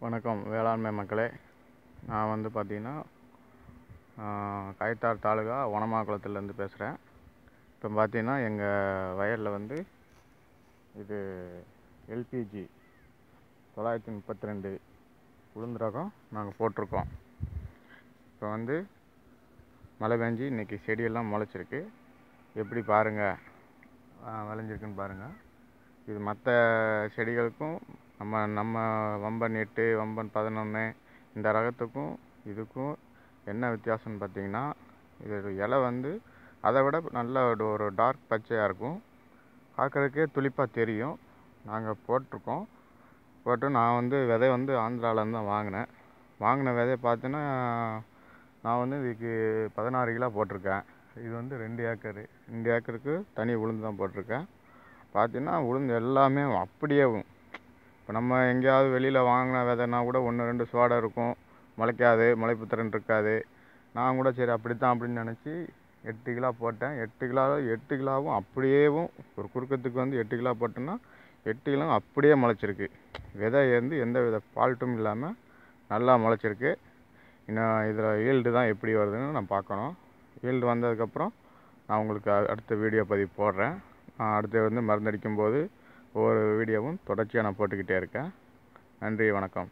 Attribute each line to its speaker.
Speaker 1: வணக்கம் வேளாண்மை மக்களே. நான் வந்து பார்த்திங்கன்னா கயத்தார் தாலுகா வனமாக்குளத்துலேருந்து பேசுகிறேன். இப்போ பார்த்திங்கன்னா எங்கள் வயலில் வந்து இது எல்பிஜி 932 உளுந்து ரகம் நாங்கள் போட்டிருக்கோம். இப்போ வந்து மழை பெஞ்சி இன்றைக்கி செடியெல்லாம் முளைச்சிருக்கு. எப்படி பாருங்கள், விளைஞ்சிருக்குன்னு பாருங்கள். இது மற்ற செடிகளுக்கும் நம்ம வம்பன் 8 வம்பன் 11 இந்த ரகத்துக்கும் இதுக்கும் என்ன வித்தியாசம்னு பார்த்தீங்கன்னா, இது இலை வந்து அதை விட நல்ல ஒரு டார்க் பச்சையாக இருக்கும். பார்க்குறதுக்கே துளிப்பாக தெரியும். நாங்கள் போட்டிருக்கோம். நான் வந்து விதை வந்து ஆந்திராவிலேருந்து தான் வாங்கின விதையை பார்த்தீங்கன்னா, நான் வந்து இதுக்கு 16 கிலோ போட்டிருக்கேன். இது வந்து 2 ஏக்கருக்கு தனி உளுந்து தான் போட்டிருக்கேன். பார்த்தீங்கன்னா உளுந்து எல்லாமே அப்படியே இப்போ நம்ம எங்கேயாவது வெளியில் வாங்கின விதைனா கூட 1-2 சுவாடை இருக்கும், முளைக்காது, முளைப்பு திறன் இருக்காது. நான் கூட சரி அப்படித்தான் அப்படின்னு நினச்சி 8 கிலோ போட்டேன். 8 கிலோவும் அப்படியேவும் ஒரு குறுக்கத்துக்கு வந்து 8 கிலோ போட்டேன்னா 8 கிலோ அப்படியே முளைச்சிருக்கு. விதை வந்து எந்த வித ஃபால்ட்டும் இல்லாமல் நல்லா முளைச்சிருக்கு. இன்னும் இதில் ஈல்டு தான் எப்படி வருதுன்னு நான் பார்க்கணும். ஈல்டு வந்ததுக்கப்புறம் நான் உங்களுக்கு அடுத்த வீடியோ பதிவு போடுறேன். அடுத்து வந்து மருந்தடிக்கும் போது ஒவ்வொரு வீடியோவும் தொடர்ச்சியாக நான் போட்டுக்கிட்டே இருக்கேன். நன்றி, வணக்கம்.